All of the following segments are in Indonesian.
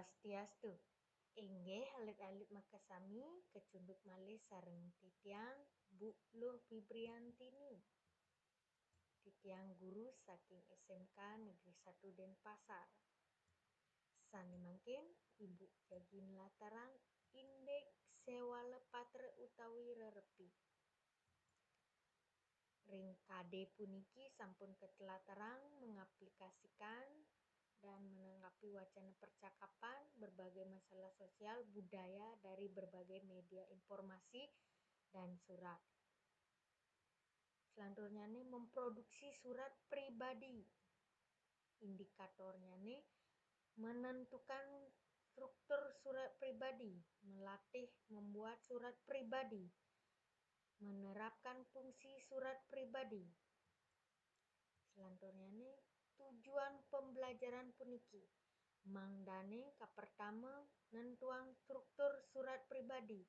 Swastiastu. Inggih alit-alit makasami kecunduk malih sareng titiang Bu Luh Fibriantini. Titiang guru saking SMK Negeri 1 Denpasar. Sani mangkin Ibu jagi latarang indeks sewa lepatre utawi rerepi. Ring KD puniki sampun ketelatarang mengaplikasikan dan menanggapi wacana percakapan berbagai masalah sosial budaya dari berbagai media informasi dan surat. Selanjutnya nih memproduksi surat pribadi. Indikatornya nih menentukan struktur surat pribadi, melatih membuat surat pribadi, menerapkan fungsi surat pribadi. Selanjutnya nih tujuan pembelajaran puniki. Mangdane pertama nentuang struktur surat pribadi.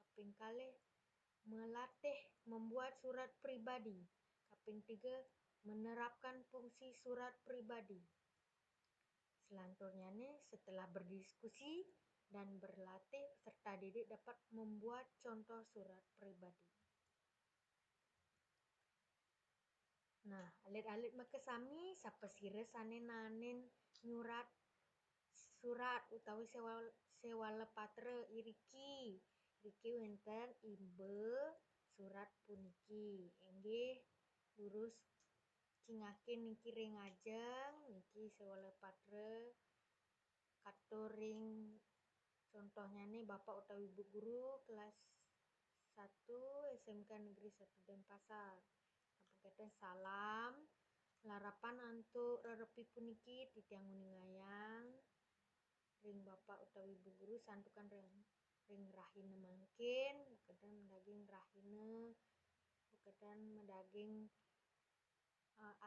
Kaping kalih melatih membuat surat pribadi. Kaping 3 menerapkan fungsi surat pribadi. Selanjutnya nih setelah berdiskusi dan berlatih peserta didik dapat membuat contoh surat pribadi. Nah, alit-alit makasami sapesire sane nanen nyurat surat utawi sewa lepatre iriki wonten imbe surat puniki. Inggih lurus cingakin niki ring ajeng niki sewa lepatre katur ring contohnya nih Bapak utawi Ibu guru kelas 1 SMK Negeri 1 Denpasar. Kata salam larapan untuk rerepi puniki titiang uningayang ring Bapak utawi Ibu guru santukan ring rahina mangkin bukedan mendaging rahina bukedan mendaging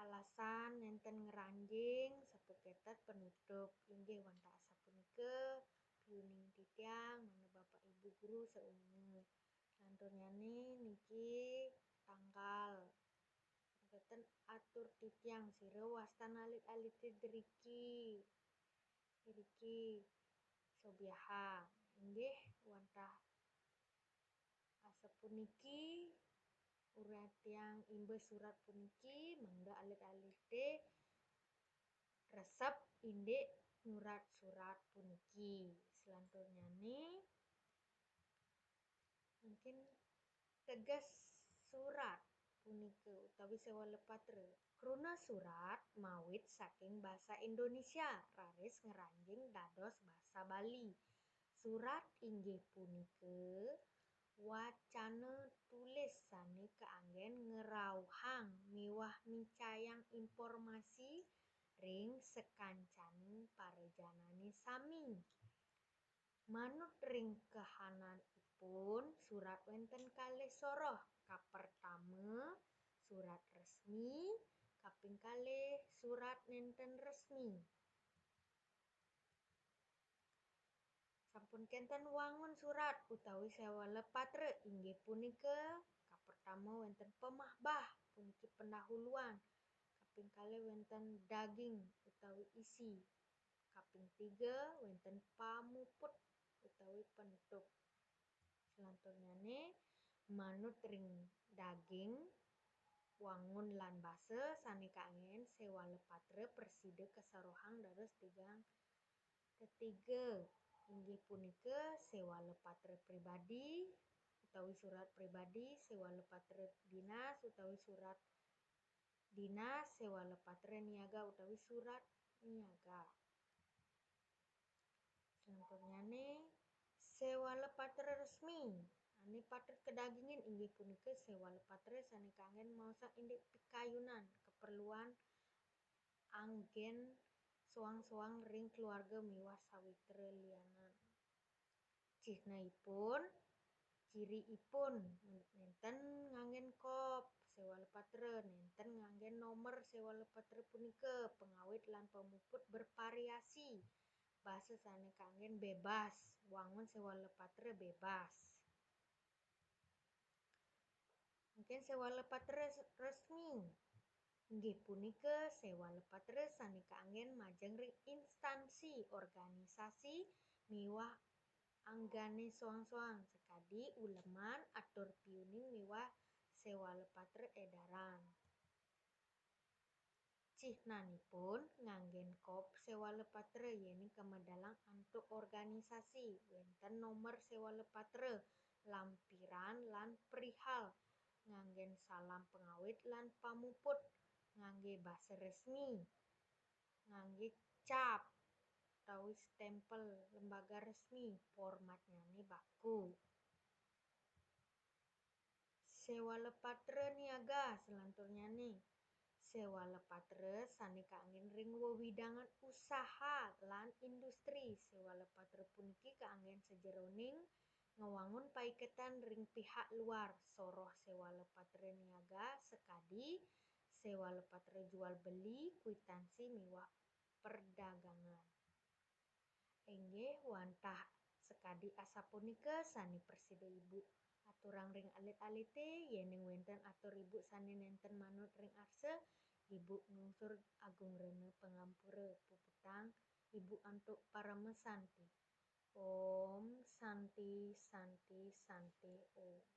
alasan nenten ngeranjing sapeketat penutup inggih wanta asa punike piuning titiang mana Bapak Ibu guru seumur. Lanturnya niki tanggal Keten atur titiang sire wastan alit-alit diriki sobiaha inggih wantah asa puniki urat tiang imbe surat puniki mangga alit-alite resep indik nyurat surat puniki. Selanjutnya nih mungkin tegas surat punike utawi sewa lepatre. Kruna surat mawit saking bahasa Indonesia raris ngeranjing dados bahasa Bali. Surat inggih punike wacana tulis sane keanggen ngerauhang miwah micayang informasi ring sekancaning parejanane sami. Manut ring kahananipun surat wonten kalih soroh. Kapertama surat resmi, kaping kalih surat nenten resmi. Sampun kenten wangun surat utawi sewa lepatre inggih punika kapertama wonten pemahbah puniki pendahuluan. Kaping kalih wonten daging utawi isi. Kaping 3 wonten pamuput utawi penutup. Selanjutnya manut ring daging wangun lan base sane kaanggen sewa lepatre persida kesarohang dados tigang ketiga inggih punika sewa lepatre pribadi utawi surat pribadi, sewa lepatre dinas utawi surat dinas, sewa lepatre niaga utawi surat niaga. Selanjutnya sewa lepatre resmi. Ane patret kedagingin inggih punika sewa lepatre sane kaanggen maosak indik pikayunan keperluan anggen soang-soang ring keluarga miwah sawetara lianan. Ciriipun nenten nganggen kop sewa lepatre, nenten nganggen nomor sewa lepatre punika pengawit lan pemuput bervariasi. Bahasa sane kaanggen bebas, wangun sewa lepatre bebas. Mungkin sewa lepatre resmi. Inggih punika sewa lepatre sanika anggen majeng ring instansi organisasi miwah anggane soang-soang sekadi uleman atur piuning miwah sewa lepatre edaran. Cihnanipun nganggen kop sewa lepatre yeni kemedalang antuk organisasi wenten nomor sewa lepatre lampiran lan perihal nganggen salam pengawit lan pamuput ngangge basa resmi ngangge cap utawi stempel lembaga resmi formatnyane baku. Sewa lepatre niaga selanturnyane. Sewa lepatre sanika anggen ring wewidangan usaha lan industri. Sewa lepatre puniki kaanggen sejeroning ngewangun paiketan ring pihak luar soroh sewa lepatre niaga sekadi sewa lepatre jual beli kwitansi miwah perdagangan. Inggih wantah sekadi asapunika sani Presida Ibu aturang ring alit-alite yening wenten atur Ibu sani nenten manut ring arse Ibu ngungsur agung rene pangampura puputang Ibu antuk paramesanti. Om Santi Santi Santi Om.